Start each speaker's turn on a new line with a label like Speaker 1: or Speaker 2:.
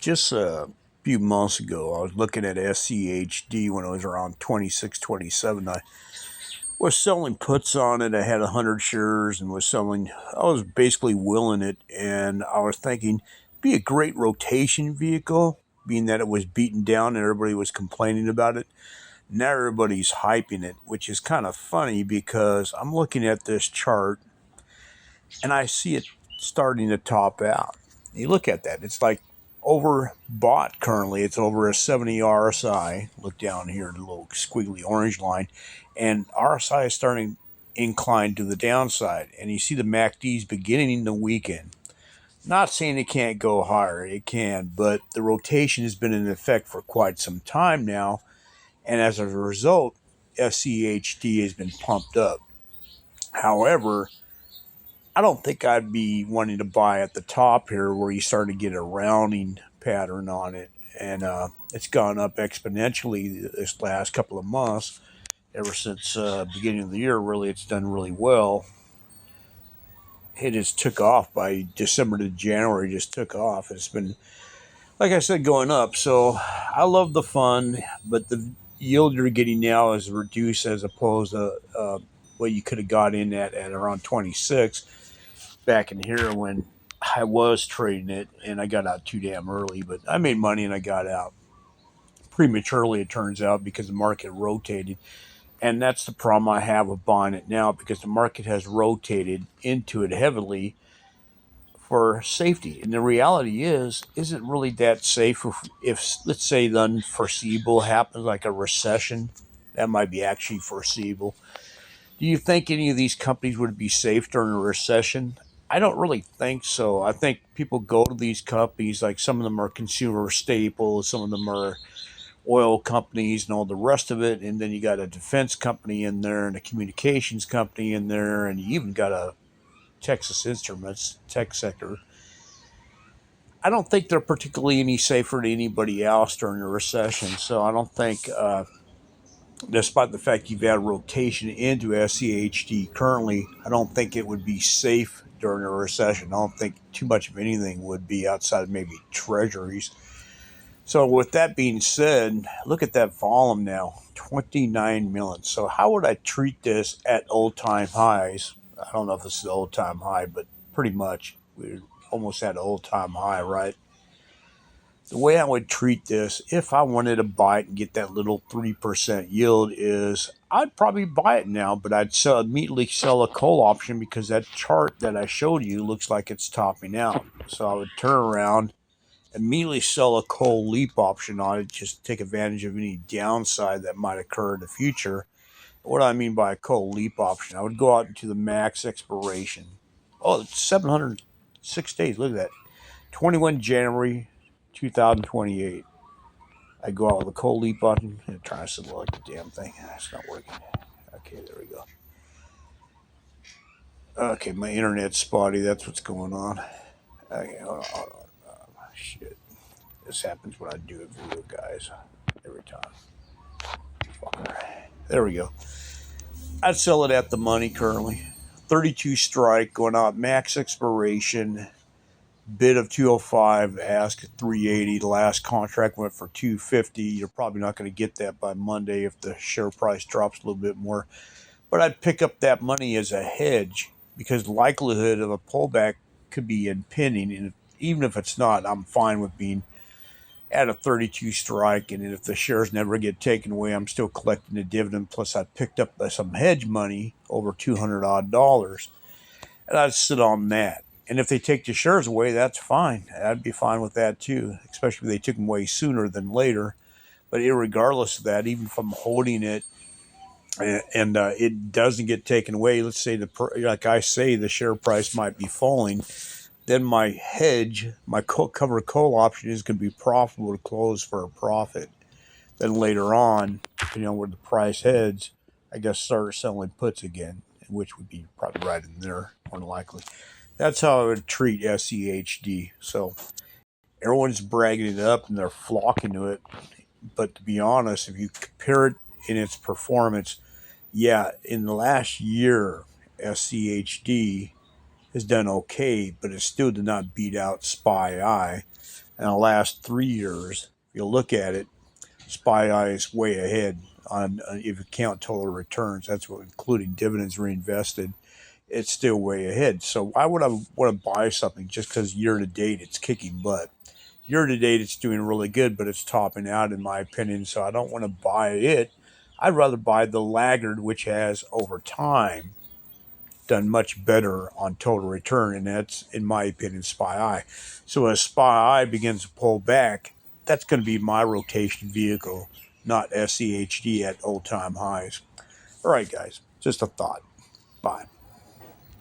Speaker 1: Just a few months ago, I was looking at Schd when it was around 26, 27. I was selling puts on it. I had 100 shares and was selling, I was basically willing it. And I was thinking, be a great rotation vehicle, being that it was beaten down and everybody was complaining about it. Now everybody's hyping it, which is kind of funny because I'm looking at this chart and I see it starting to top out. You look at that, it's like overbought currently. It's over a 70 RSI. Look down here, the little squiggly orange line, and RSI is starting inclined to the downside. And you see the MACDs beginning the weekend. Not saying it can't go higher, it can, but the rotation has been in effect for quite some time now, and as a result, SCHD has been pumped up. However, I don't think I'd be wanting to buy at the top here where you start to get a rounding pattern on it. And it's gone up exponentially this last couple of months. Ever since beginning of the year, really, it's done really well. It just took off by December to January, just took off. It's been, like I said, going up. So I love the fun, but the yield you're getting now is reduced as opposed to what you could have got in at around 26 back in here when I was trading it and I got out too damn early, but I made money and I got out prematurely, it turns out, because the market rotated. And that's the problem I have with buying it now because the market has rotated into it heavily for safety. And the reality is it really that safe if let's say the unforeseeable happens, like a recession? That might be actually foreseeable. Do you think any of these companies would be safe during a recession? I don't really think so. I think people go to these companies, like some of them are consumer staples, some of them are oil companies and all the rest of it. And then you got a defense company in there and a communications company in there. And you even got a Texas Instruments tech sector. I don't think they're particularly any safer than anybody else during a recession. So I don't think despite the fact you've had rotation into SCHD currently, I don't think it would be safe during a recession. I don't think too much of anything would be outside of maybe treasuries. So, with that being said, look at that volume now, 29 million. So, how would I treat this at old time highs? I don't know if this is old time high, but pretty much we're almost at old time high, right? The way I would treat this, if I wanted to buy it and get that little 3% yield, is I'd probably buy it now, but immediately sell a call option because that chart that I showed you looks like it's topping out. So I would turn around, immediately sell a call leap option on it, just to take advantage of any downside that might occur in the future. What do I mean by a call leap option? I would go out into the max expiration. Oh, it's 706 days. Look at that. 21 January 2028. I go out with a cold leap button and try to select the damn thing. It's not working. Okay, there we go. Okay, my internet's spotty. That's what's going on. Okay, hold on. Shit. This happens when I do a video, guys. Every time. Fucker. There we go. I'd sell it at the money currently. 32 strike, going out max expiration. Bid of 205, ask 380. The last contract went for 250. You're probably not going to get that by Monday if the share price drops a little bit more. But I'd pick up that money as a hedge because the likelihood of a pullback could be impending. And even if it's not, I'm fine with being at a 32 strike. And if the shares never get taken away, I'm still collecting the dividend. Plus, I picked up some hedge money, over $200 odd, and I'd sit on that. And if they take the shares away, that's fine. I'd be fine with that too, especially if they took them away sooner than later. But regardless of that, even if I'm holding it and it doesn't get taken away, let's say like I say, the share price might be falling, then my hedge, my cover call option is going to be profitable to close for a profit. Then later on, where the price heads, I guess start selling puts again, which would be probably right in there, more than likely. That's how I would treat SCHD. So everyone's bragging it up and they're flocking to it. But to be honest, if you compare it in its performance, yeah, in the last year, SCHD has done okay, but it still did not beat out SPY. In the last 3 years, if you look at it, SPY is way ahead on if you count total returns. That's what including dividends reinvested. It's still way ahead. So why would I want to buy something just because year to date it's kicking butt? Year to date it's doing really good, but it's topping out in my opinion. So I don't want to buy it. I'd rather buy the laggard, which has over time done much better on total return, and that's, in my opinion, SPY. So as SPY begins to pull back, that's going to be my rotation vehicle, not SCHD at old time highs. All right, guys, just a thought. Bye.